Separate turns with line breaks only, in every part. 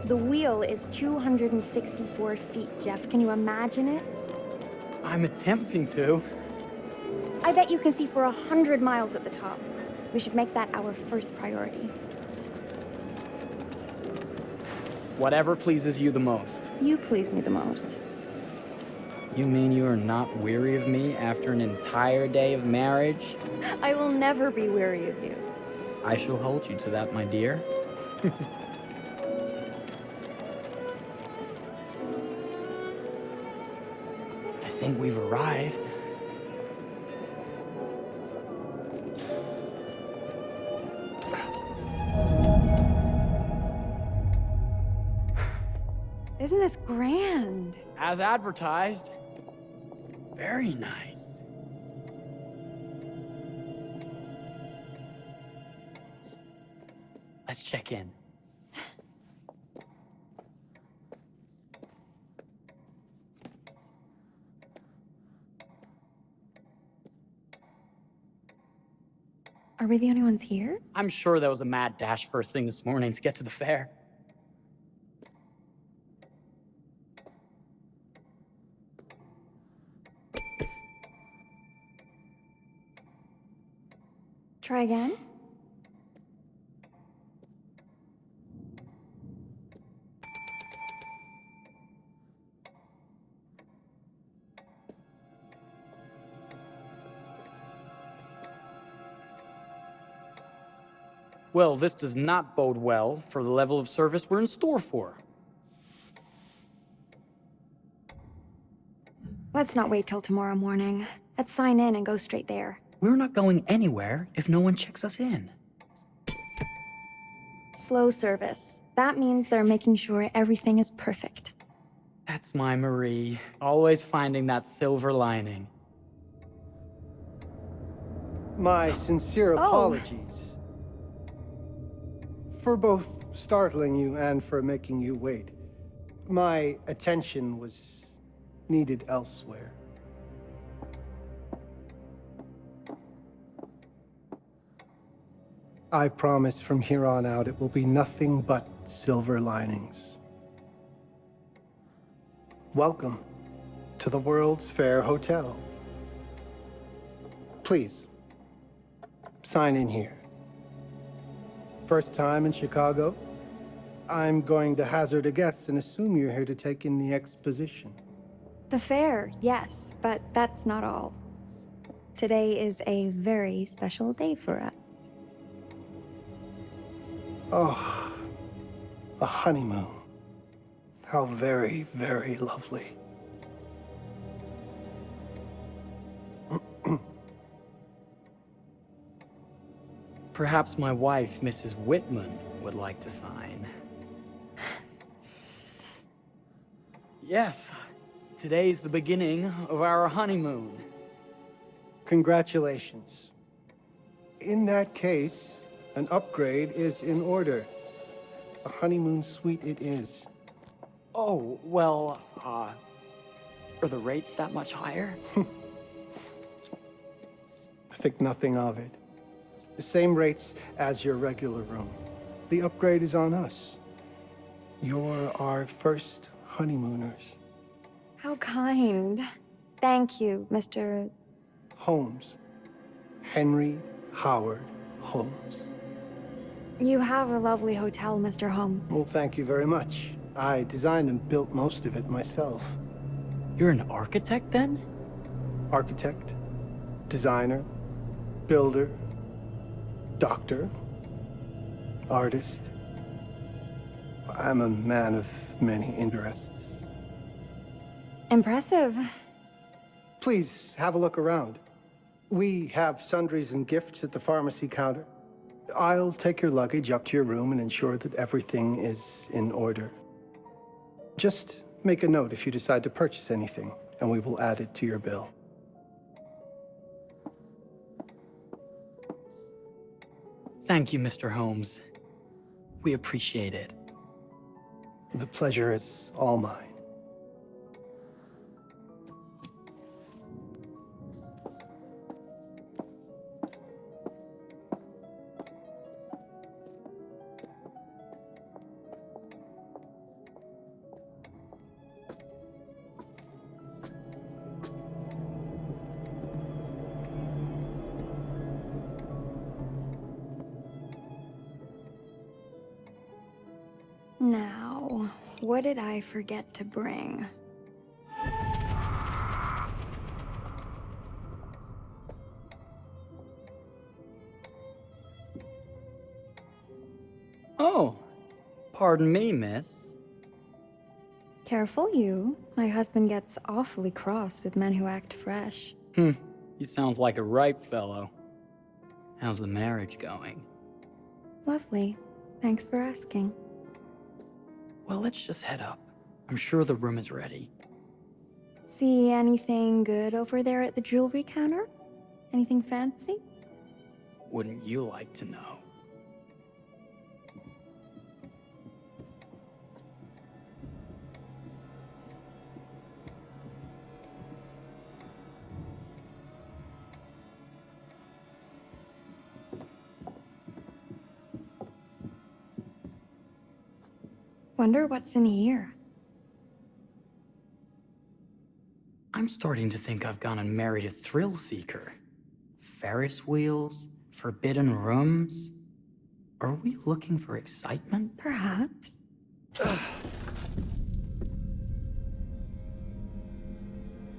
The wheel is 264 feet, Jeff. Can you imagine it?
I'm attempting to.
I bet you can see for 100 miles at the top. We should make that our first priority.
Whatever pleases you the most.
You please me the most.
You mean you are not weary of me after an entire day of marriage?
I will never be weary of you.
I shall hold you to that, my dear. I think we've arrived.
Isn't this grand?
As advertised. Very nice. Let's check in.
Are we the only ones here?
I'm sure that was a mad dash first thing this morning to get to the fair.
Try again?
Well, this does not bode well for the level of service we're in store for.
Let's not wait till tomorrow morning. Let's sign in and go straight there.
We're not going anywhere if no one checks us in.
Slow service. That means they're making sure everything is perfect.
That's my Marie, always finding that silver lining.
My sincere
Oh.
apologies. For both startling you and for making you wait. My attention was needed elsewhere. I promise from here on out it will be nothing but silver linings. Welcome to the World's Fair Hotel. Please, sign in here. First time in Chicago? I'm going to hazard a guess and assume you're here to take in the exposition.
The fair, yes, but that's not all. Today is a very special day for us.
Oh, a honeymoon. How very, very lovely.
Perhaps my wife, Mrs. Whitman, would like to sign. Yes, today's the beginning of our honeymoon.
Congratulations. In that case, an upgrade is in order. A honeymoon suite it is.
Oh, well, are the rates that much higher?
I think nothing of it. The same rates as your regular room. The upgrade is on us. You're our first honeymooners.
How kind. Thank you, Mr.
Holmes. Henry Howard Holmes.
You have a lovely hotel, Mr. Holmes.
Well, thank you very much. I designed and built most of it myself.
You're an architect, then?
Architect, designer, builder, doctor, artist. I'm a man of many interests.
Impressive.
Please have a look around. We have sundries and gifts at the pharmacy counter. I'll take your luggage up to your room and ensure that everything is in order. Just make a note if you decide to purchase anything, and we will add it to your bill.
Thank you, Mr. Holmes. We appreciate it.
The pleasure is all mine.
Now, what did I forget to bring?
Oh, pardon me, miss.
Careful you. My husband gets awfully cross with men who act fresh.
He sounds like a ripe fellow. How's the marriage going?
Lovely. Thanks for asking.
Well, let's just head up. I'm sure the room is ready.
See anything good over there at the jewelry counter? Anything fancy?
Wouldn't you like to know?
Wonder what's in here.
I'm starting to think I've gone and married a thrill seeker. Ferris wheels, forbidden rooms. Are we looking for excitement?
Perhaps.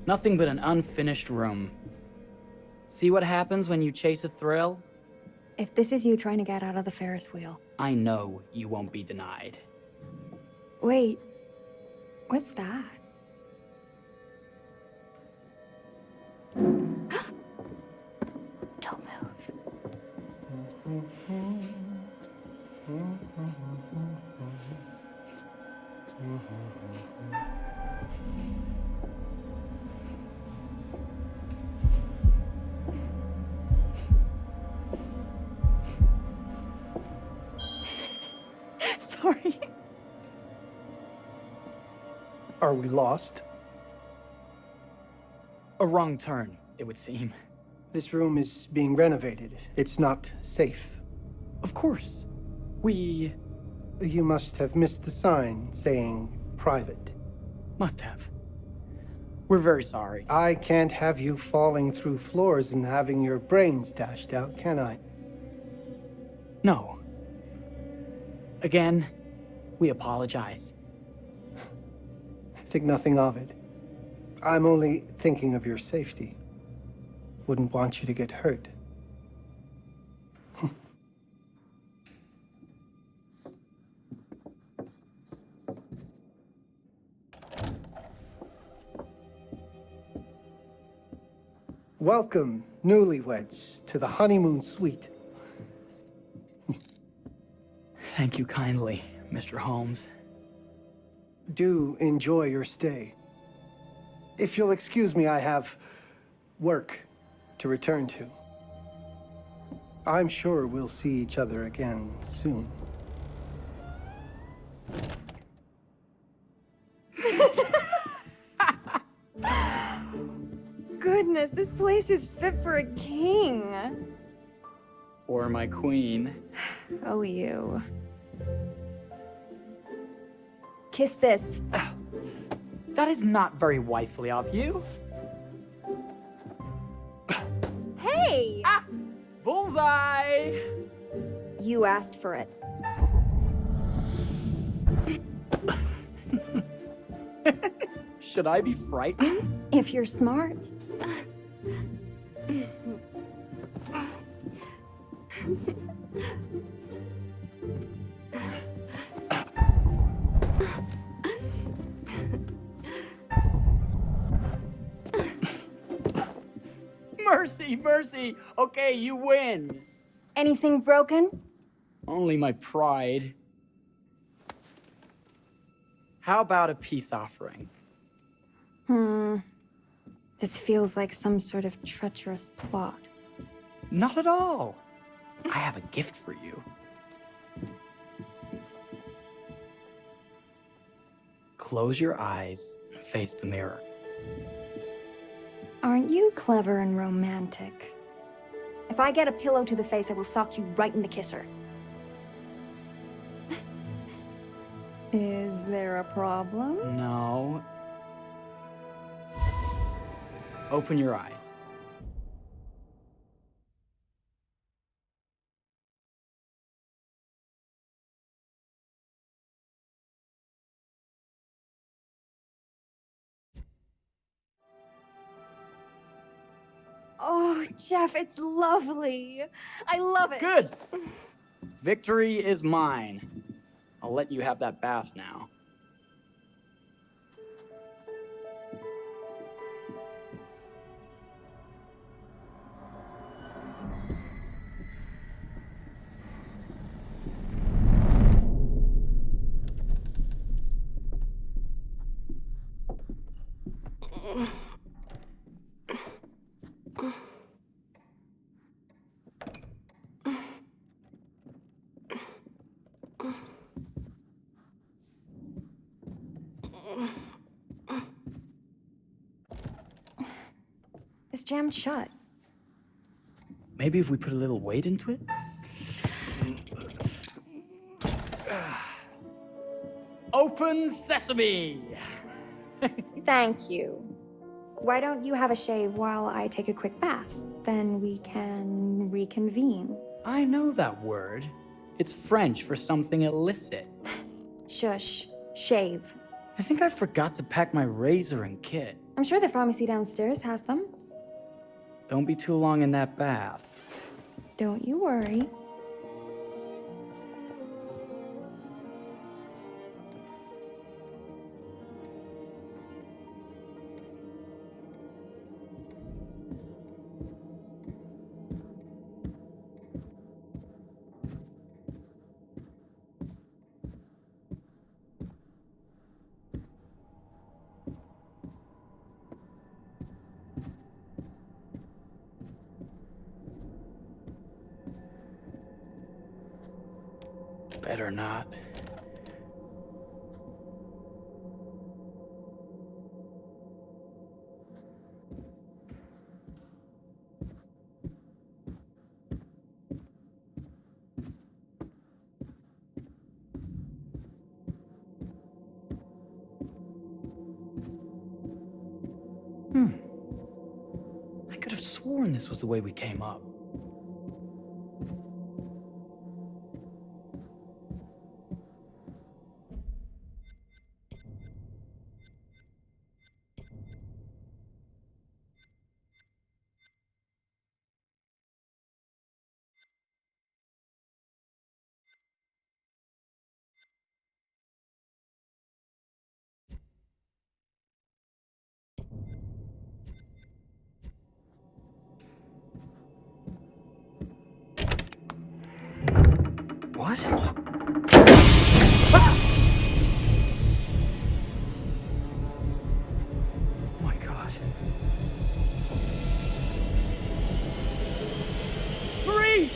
Nothing but an unfinished room. See what happens when you chase a thrill?
If this is you trying to get out of the Ferris wheel.
I know you won't be denied.
Wait, what's that? Don't move. Sorry.
Are we lost?
A wrong turn, it would seem.
This room is being renovated. It's not safe.
Of course. We
You must have missed the sign saying private.
must have. We're very sorry.
I can't have you falling through floors and having your brains dashed out, can I?
No. Again, we apologize.
Think nothing of it. I'm only thinking of your safety. Wouldn't want you to get hurt. Welcome, newlyweds, to the honeymoon suite.
Thank you kindly, Mr. Holmes.
Do enjoy your stay. If you'll excuse me, I have work to return to. I'm sure we'll see each other again soon.
Goodness, this place is fit for a king.
Or my queen.
Oh, you. Kiss this.
That is not very wifely of you.
Hey!
Bullseye!
You asked for it.
Should I be frightened?
If you're smart.
Mercy, mercy! Okay, you win!
Anything broken?
Only my pride. How about a peace offering?
This feels like some sort of treacherous plot.
Not at all. I have a gift for you. Close your eyes and face the mirror.
Aren't you clever and romantic? If I get a pillow to the face, I will sock you right in the kisser. Is there a problem?
No. Open your eyes.
Oh, Jeff, it's lovely. I love it.
Good! Victory is mine. I'll let you have that bath now.
It's jammed shut.
Maybe if we put a little weight into it? Open sesame!
Thank you. Why don't you have a shave while I take a quick bath? Then we can reconvene.
I know that word. It's French for something illicit.
Shush. Shave.
I think I forgot to pack my razor and kit.
I'm sure the pharmacy downstairs has them.
Don't be too long in that bath.
Don't you worry.
Better not. I could have sworn this was the way we came up. What? Ah! Oh my God. Marie!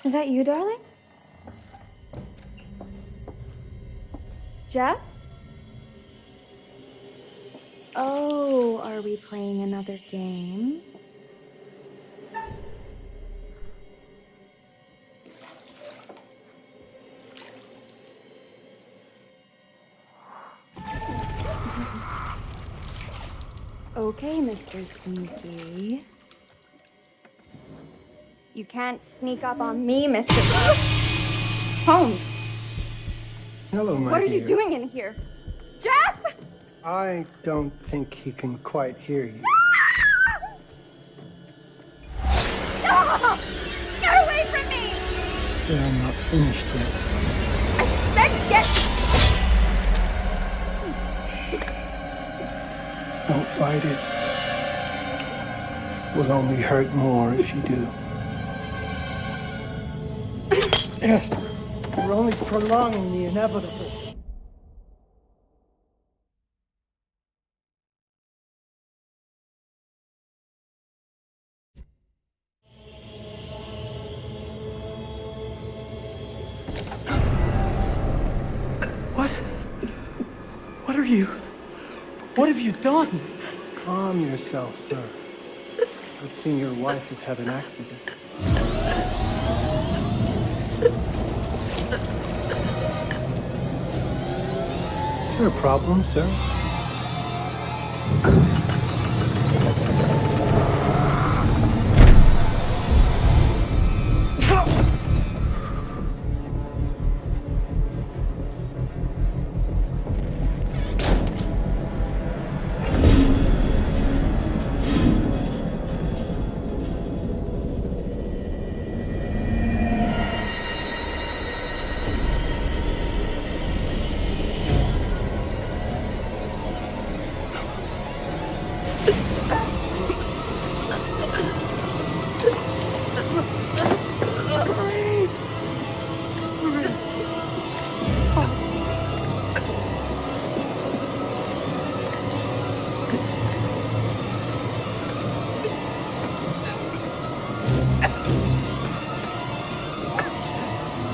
Is that you, darling? Jeff? Oh, are we playing another game? Okay, Mr. Sneaky. You can't sneak up on me, Mr. Holmes.
Hello, my
What are
dear.
you doing in here? Jeff!
I don't think he can quite hear you.
Get away from me!
But I'm not finished yet.
I said get...
Don't fight it. Will only hurt more if you do. You're only prolonging the inevitable.
What? What are you? What have you done?
Calm yourself, sir. It seems your wife has had an accident. Is there a problem, sir?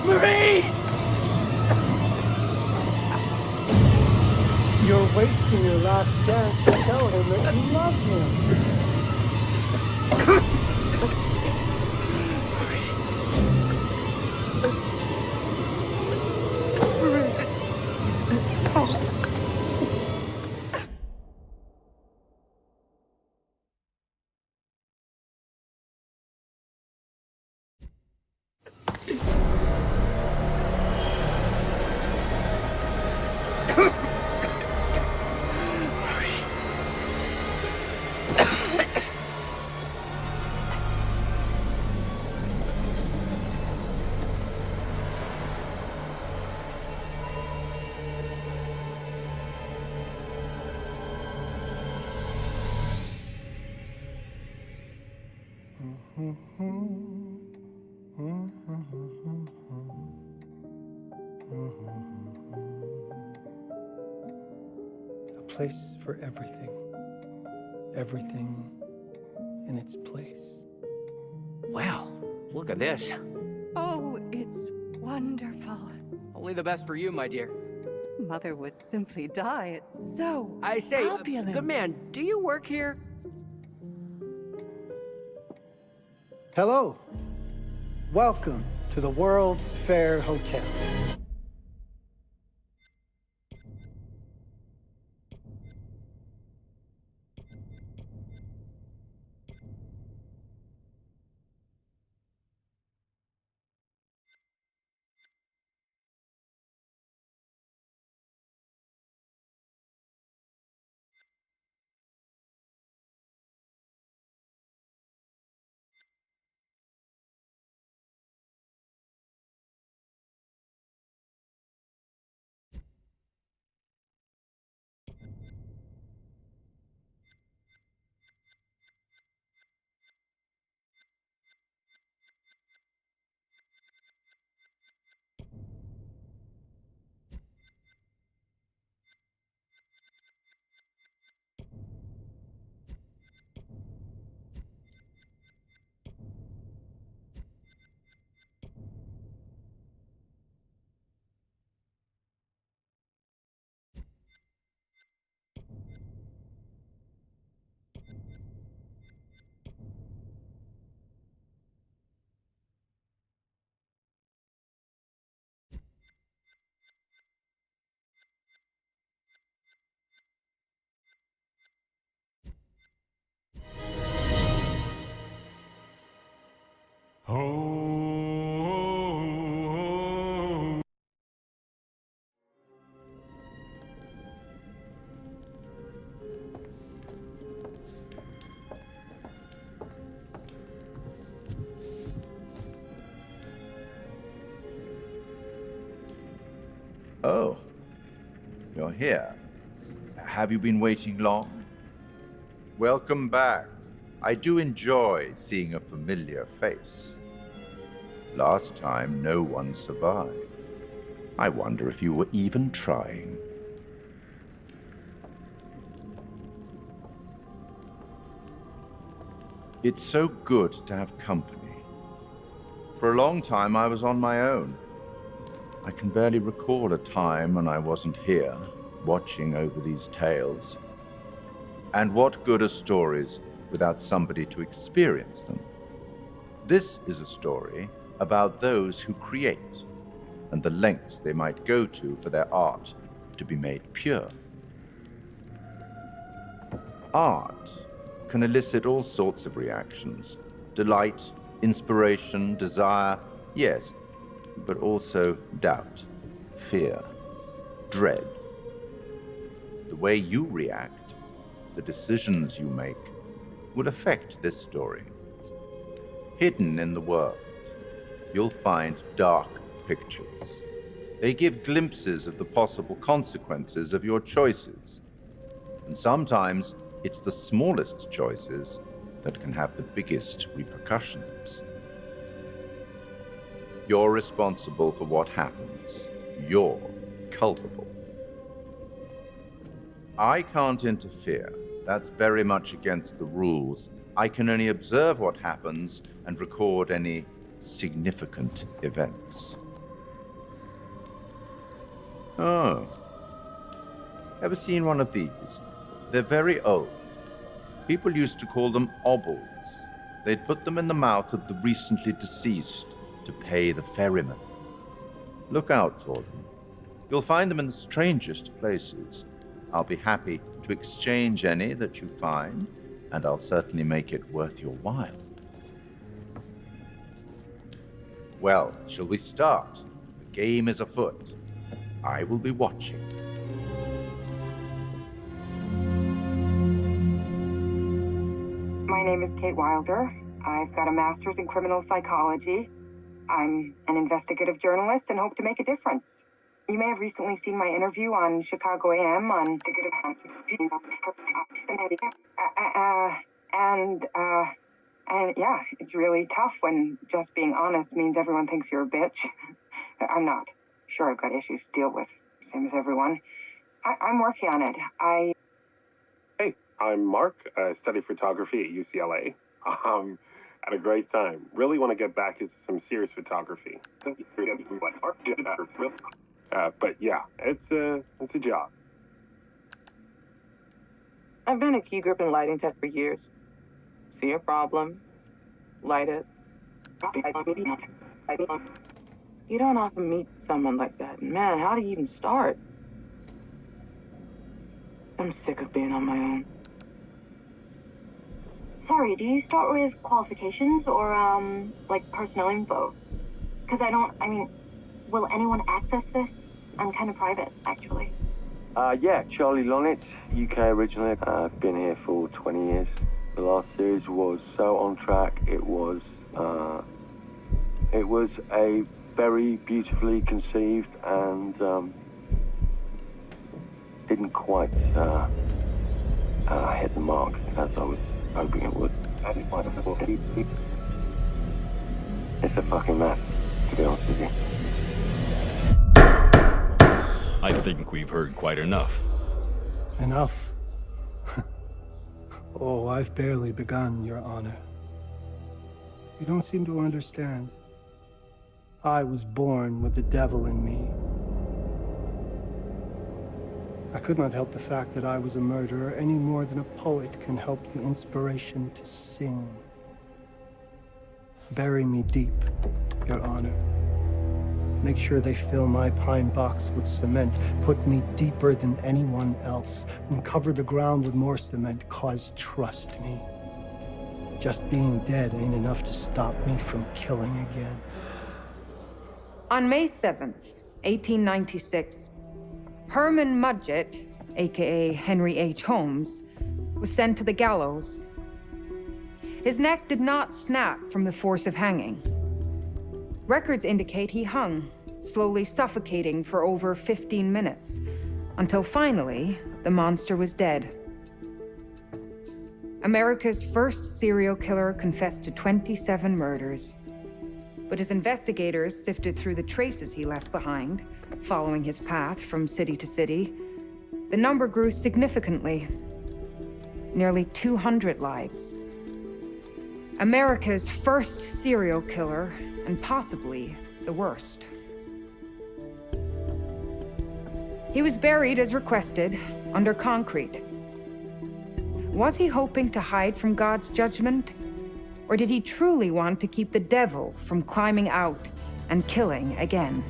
Marie!
You're wasting your last chance to tell him that you love him. A place for everything. Everything in its place.
Wow, look at this.
Oh, it's wonderful.
Only the best for you, my dear.
Mother would simply die. It's so
I say,
opulent.
good man, do you work here?
Hello. Welcome to the World's Fair Hotel.
here. Have you been waiting long? Welcome back. I do enjoy seeing a familiar face. Last time, no one survived. I wonder if you were even trying. It's so good to have company. For a long time, I was on my own. I can barely recall a time when I wasn't here, watching over these tales. And what good are stories without somebody to experience them? This is a story about those who create, and the lengths they might go to for their art to be made pure. Art can elicit all sorts of reactions. Delight, inspiration, desire, yes, but also doubt, fear, dread. The way you react, the decisions you make, will affect this story. Hidden in the world, you'll find dark pictures. They give glimpses of the possible consequences of your choices. And sometimes it's the smallest choices that can have the biggest repercussions. You're responsible for what happens. You're culpable. I can't interfere. That's very much against the rules. I can only observe what happens and record any significant events. Oh. Ever seen one of these? They're very old. People used to call them obels. They'd put them in the mouth of the recently deceased to pay the ferryman. Look out for them. You'll find them in the strangest places. I'll be happy to exchange any that you find, and I'll certainly make it worth your while. Well, shall we start? The game is afoot. I will be watching.
My name is Kate Wilder. I've got a master's in criminal psychology. I'm an investigative journalist and hope to make a difference. You may have recently seen my interview on Chicago AM on and yeah, it's really tough when just being honest means everyone thinks you're a bitch. I'm not. Sure, I've got issues to deal with, same as everyone. I'm working on it.
Hey, I'm Mark. I study photography at UCLA. Had a great time. Really want to get back into some serious photography. But yeah, it's a job.
I've been a key grip and lighting tech for years. See a problem, light it. You don't often meet someone like that. And man, how do you even start? I'm sick of being on my own.
Sorry, do you start with qualifications or, like personnel info? Because will anyone access this? I'm kind of private, actually.
Yeah, Charlie Lonitz, UK originally. I've been here for 20 years. The last series was so on track. It was a very beautifully conceived and didn't quite hit the mark as I was hoping it would. It's a fucking mess, to be honest with you.
I think we've heard quite enough.
Enough? Oh, I've barely begun, Your Honor. You don't seem to understand. I was born with the devil in me. I could not help the fact that I was a murderer any more than a poet can help the inspiration to sing. Bury me deep, Your Honor. Make sure they fill my pine box with cement. Put me deeper than anyone else. And cover the ground with more cement, 'cause trust me, just being dead ain't enough to stop me from killing again.
On May 7th, 1896, Herman Mudgett, aka Henry H. Holmes, was sent to the gallows. His neck did not snap from the force of hanging. Records indicate he hung, slowly suffocating for over 15 minutes, Until finally, the monster was dead. America's first serial killer confessed to 27 murders. But as investigators sifted through the traces he left behind, following his path from city to city, the number grew significantly. Nearly 200 lives. America's first serial killer, and possibly the worst. He was buried as requested, under concrete. Was he hoping to hide from God's judgment? Or did he truly want to keep the devil from climbing out and killing again?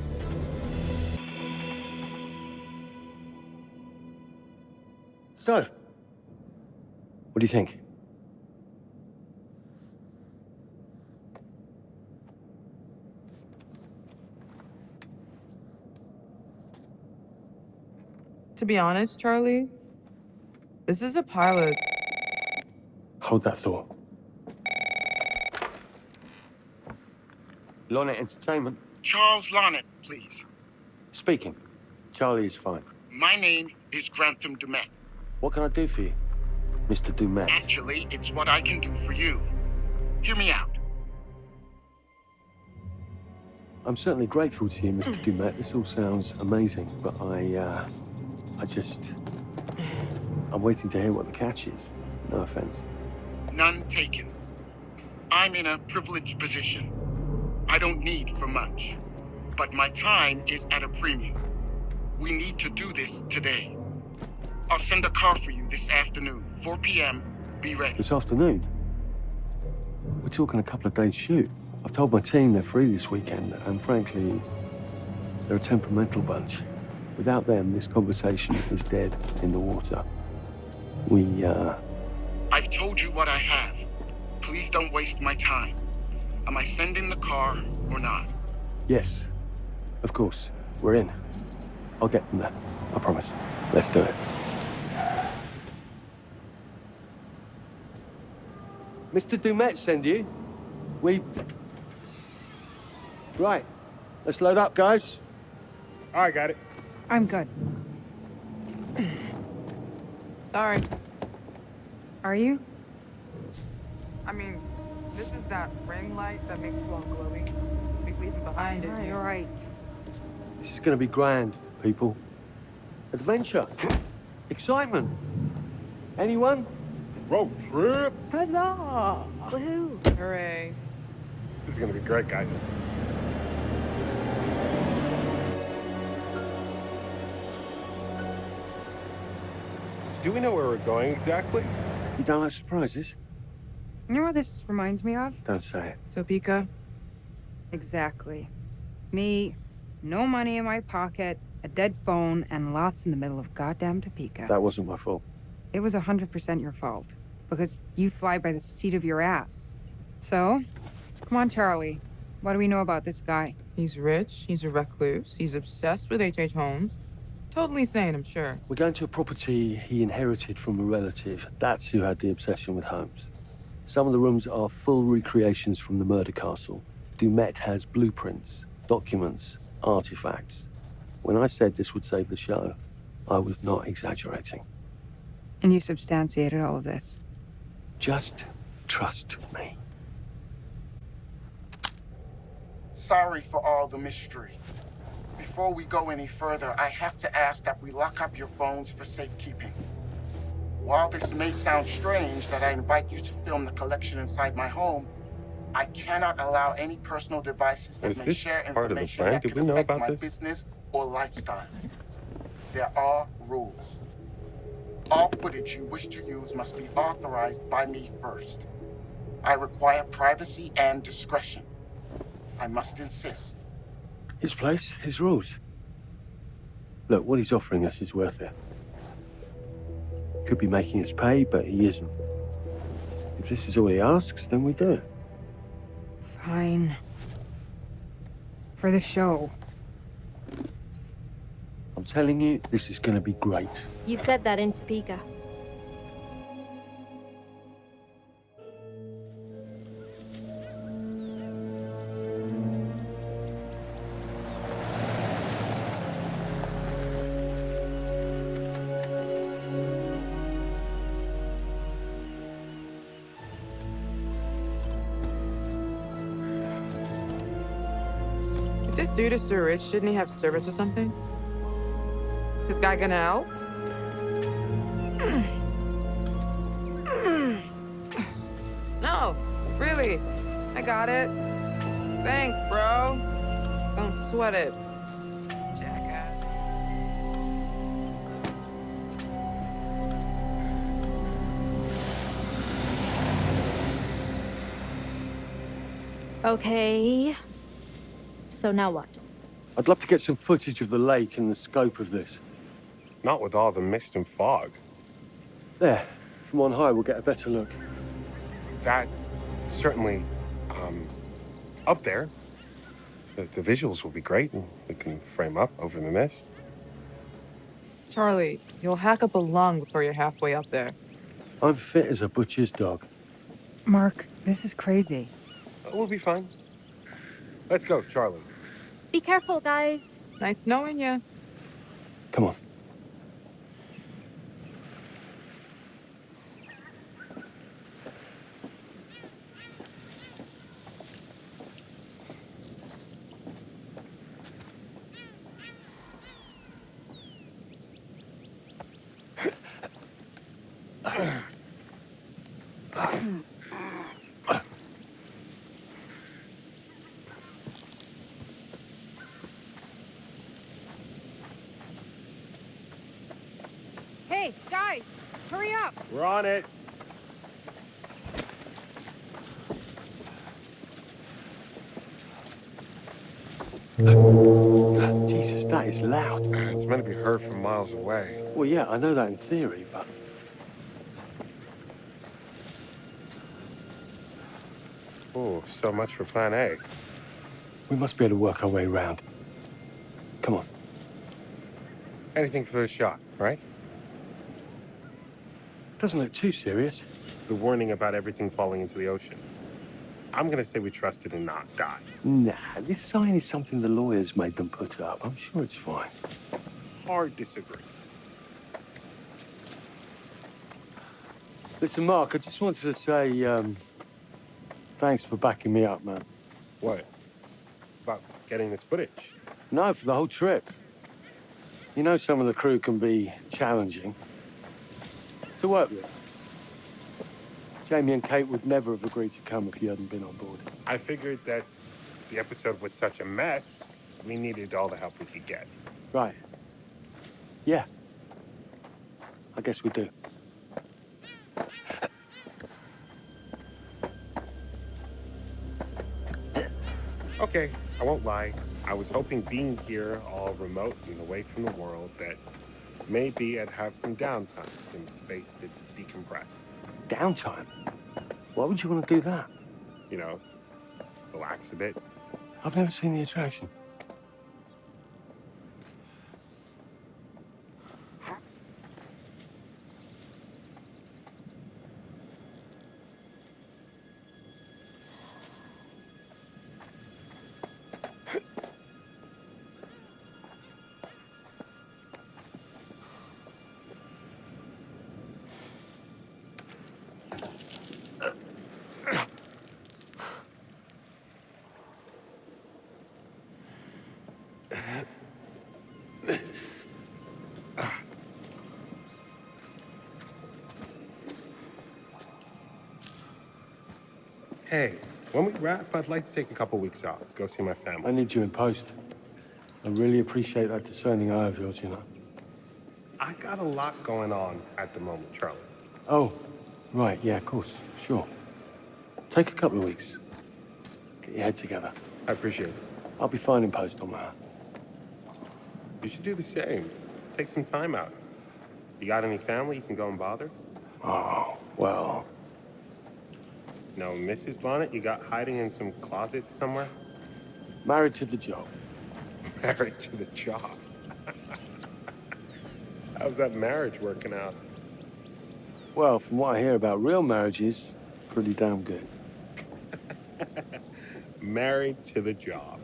So, what do you think?
To be honest, Charlie, this is a pilot.
Hold that thought. Lonnet Entertainment.
Charles Lonnet, please.
Speaking. Charlie is fine.
My name is Grantham Dumet.
What can I do for you, Mr. Dumet?
Actually, it's what I can do for you. Hear me out.
I'm certainly grateful to you, Mr. Dumet. This all sounds amazing, but I'm waiting to hear what the catch is. No offense.
None taken. I'm in a privileged position. I don't need for much, but my time is at a premium. We need to do this today. I'll send a car for you this afternoon, 4 p.m. Be ready.
This afternoon? We're talking a couple of days shoot. I've told my team they're free this weekend, and frankly, they're a temperamental bunch. Without them, this conversation is dead in the water.
I've told you what I have. Please don't waste my time. Am I sending the car or not?
Yes, of course. We're in. I'll get them there. I promise. Let's do it. Mr. Dumet send you? Right. Let's load up, guys.
All right, got it.
I'm good.
Sorry.
Are you?
I mean, this is that ring light that makes you all glowy. Big leaving behind it.
You're right.
This is gonna be grand, people. Adventure. Excitement. Anyone?
Road trip.
Huzzah! Woohoo!
Hooray.
This is gonna be great, guys. So do we know where we're going exactly?
You don't like surprises?
You know what this reminds me of?
Don't say it.
Topeka?
Exactly. Me, no money in my pocket, a dead phone, and lost in the middle of goddamn Topeka.
That wasn't my fault.
It was 100% your fault. Because you fly by the seat of your ass. So, come on, Charlie. What do we know about this guy?
He's rich, he's a recluse, he's obsessed with H.H. Holmes. Totally sane, I'm sure.
We're going to a property he inherited from a relative. That's who had the obsession with Holmes. Some of the rooms are full recreations from the murder castle. Dumet has blueprints, documents, artifacts. When I said this would save the show, I was not exaggerating.
And you substantiated all of this?
Just trust me.
Sorry for all the mystery. Before we go any further, I have to ask that we lock up your phones for safekeeping. While this may sound strange that I invite you to film the collection inside my home, I cannot allow any personal devices that
Is
may
this
share
part of the
information
plan?
that
Did
could
we know
affect
about
my
this?
business or lifestyle. There are rules. All footage you wish to use must be authorized by me first. I require privacy and discretion. I must insist.
His place, his rules. Look, what he's offering us is worth it. Could be making us pay, but he isn't. If this is all he asks, then we do it.
Fine. For the show.
I'm telling you, this is gonna be great.
You said that in Topeka.
dude is so rich, shouldn't he have servants or something? This guy gonna help? No, really. I got it. Thanks, bro. Don't sweat it. Jackass.
Okay. So now what?
I'd love to get some footage of the lake and the scope of this.
Not with all the mist and fog.
There, from on high, we'll get a better look.
That's certainly, up there. The visuals will be great, and we can frame up over the mist.
Charlie, you'll hack up a lung before you're halfway up there.
I'm fit as a butcher's dog.
Mark, this is crazy.
We'll be fine. Let's go, Charlie.
Be careful, guys.
Nice knowing you.
Come on.
Hey, guys, hurry up.
We're on it.
Jesus, that is loud.
It's meant to be heard from miles away.
Well, yeah, I know that in theory, but...
Oh, so much for plan A.
We must be able to work our way around. Come on.
Anything for the shot, right?
Doesn't look too serious.
The warning about everything falling into the ocean. I'm gonna say we trust it and not die.
Nah, this sign is something the lawyers made them put up. I'm sure it's fine.
Hard disagree.
Listen, Mark, I just wanted to say, thanks for backing me up, man.
What? About getting this footage?
No, for the whole trip. You know some of the crew can be challenging to work with. Jamie and Kate would never have agreed to come if you hadn't been on board.
I figured that the episode was such a mess, we needed all the help we could get.
Right. Yeah. I guess we do.
Okay, I won't lie. I was hoping being here, all remote and away from the world, that maybe I'd have some downtime, some space to decompress.
Downtime? Why would you want to do that?
You know, relax a bit.
I've never seen the attraction.
Hey, when we wrap, I'd like to take a couple weeks off, go see my family.
I need you in post. I really appreciate that discerning eye of yours, you know.
I got a lot going on at the moment, Charlie.
Oh, right, yeah, of course, sure. Take a couple of weeks. Get your head together.
I appreciate it.
I'll be fine in post on my own.
You should do the same. Take some time out. You got any family you can go and bother?
Oh, well...
No, Mrs. Lonnet, you got hiding in some closet somewhere?
Married to the job.
Married to the job. How's that marriage working out?
Well, from what I hear about real marriages, pretty damn good.
Married to the job.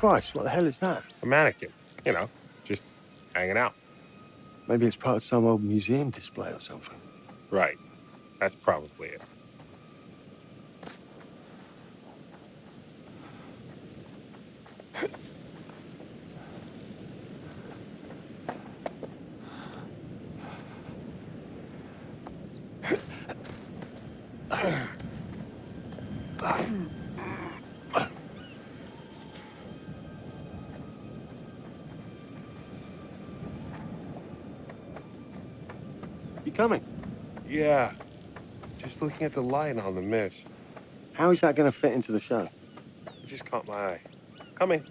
Christ, what the hell is that?
A mannequin, you know, just hanging out.
Maybe it's part of some old museum display or something.
Right. That's probably it.
You coming?
Yeah. Just looking at the light on the mist.
How is that going to fit into the show?
It just caught my eye. Coming.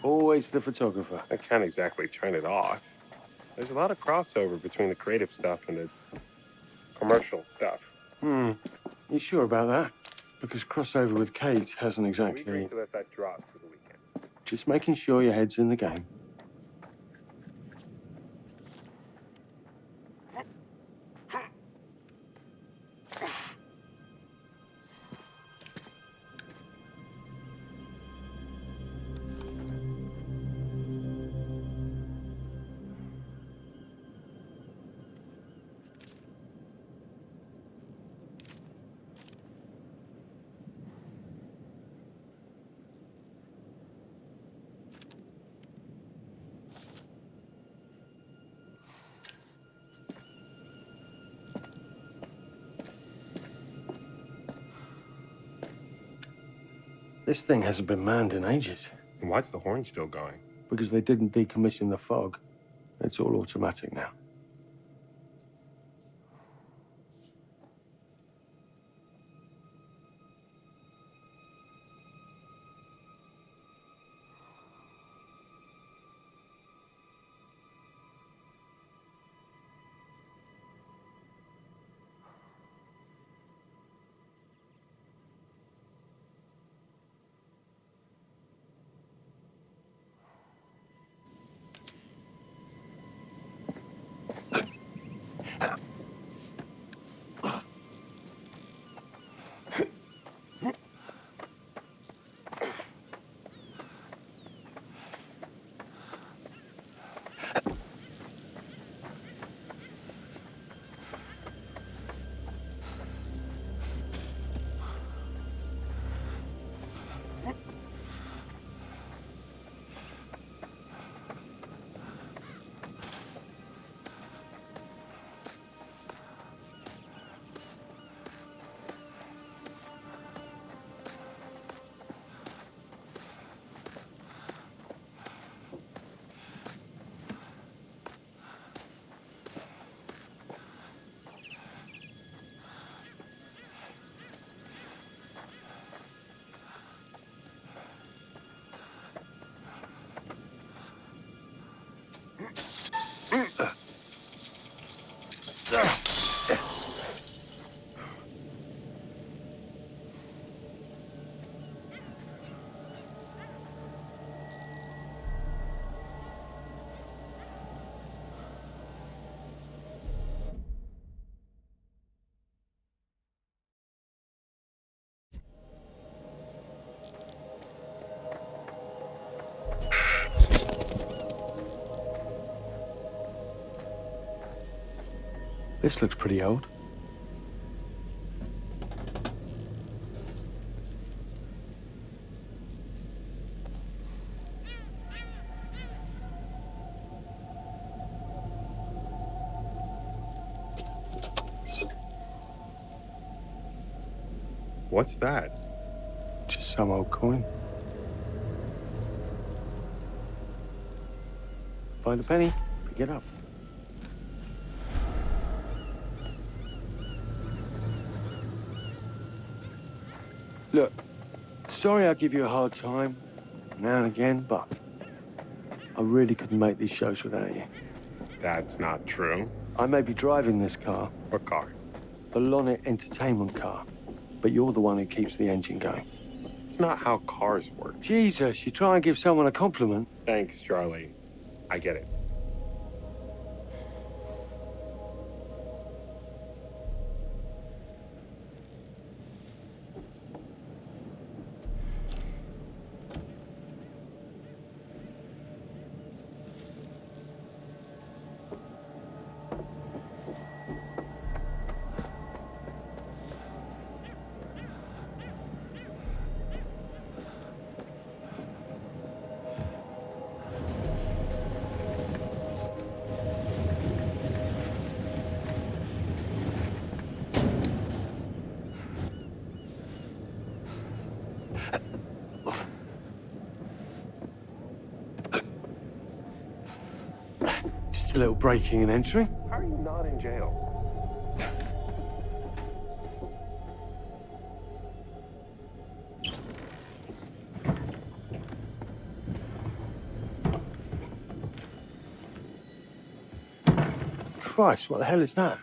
Always the photographer.
I can't exactly turn it off. There's a lot of crossover between the creative stuff and the commercial stuff.
You sure about that? Because crossover with Kate hasn't
We
exactly...
agreed to let that drop for the weekend.
Just making sure your head's in the game. This thing hasn't been manned in ages.
And why's the horn still going?
Because they didn't decommission the fog. It's all automatic now. This looks pretty old.
What's that?
Just some old coin. Find a penny, pick it up. Look, sorry I give you a hard time now and again, but I really couldn't make these shows without you.
That's not true.
I may be driving this car.
What car?
The Lonnet Entertainment car. But you're the one who keeps the engine going.
It's not how cars work.
Jesus, you try and give someone a compliment.
Thanks, Charlie. I get it.
a little breaking and entering.
How are you not in jail?
Christ, what the hell is that?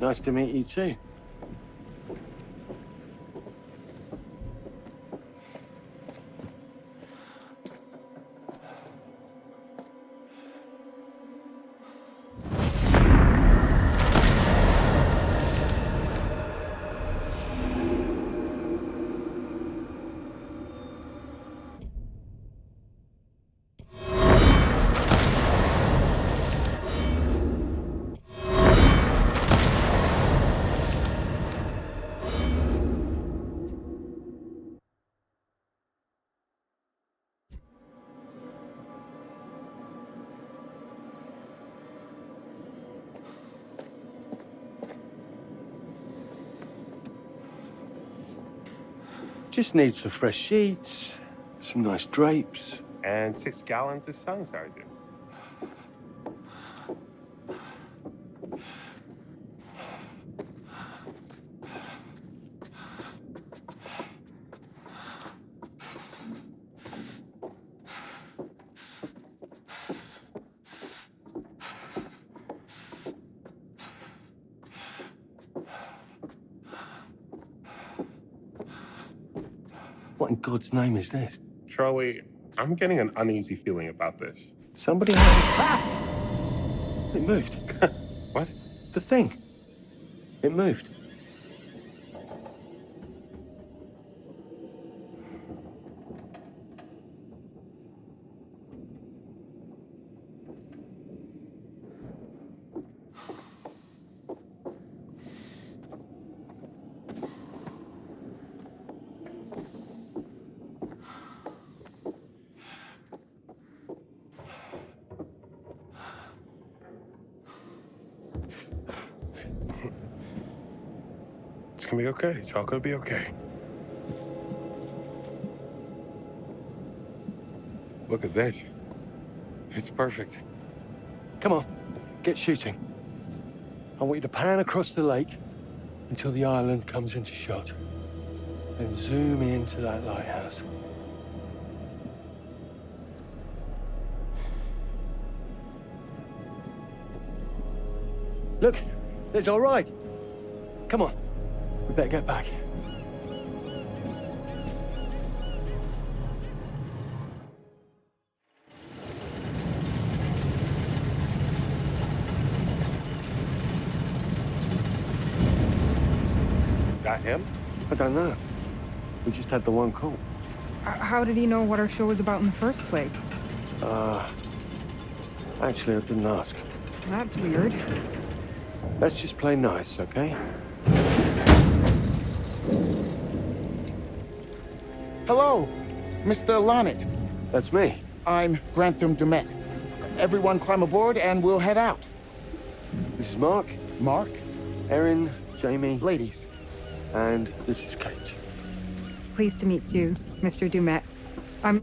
Nice to meet you too. Just need some fresh sheets, some nice drapes.
And 6 gallons of sanitizer.
What in God's name is this?
Charlie, I'm getting an uneasy feeling about this.
Somebody has... It moved.
What?
The thing. It moved.
It's gonna be okay. It's all gonna be okay. Look at this. It's perfect.
Come on, get shooting. I want you to pan across the lake until the island comes into shot. Then zoom into that lighthouse. Look, it's all right. Come on, we better get back.
That him?
I don't know. We just had the one call.
How did he know what our show was about in the first place?
Actually, I didn't ask.
That's weird.
Let's just play nice, okay?
Hello, Mr. Lonnet.
That's me.
I'm Grantham Dumet. Everyone climb aboard and we'll head out.
This is Mark.
Mark?
Erin, Jamie.
Ladies.
And this is Kate.
Pleased to meet you, Mr. Dumet. I'm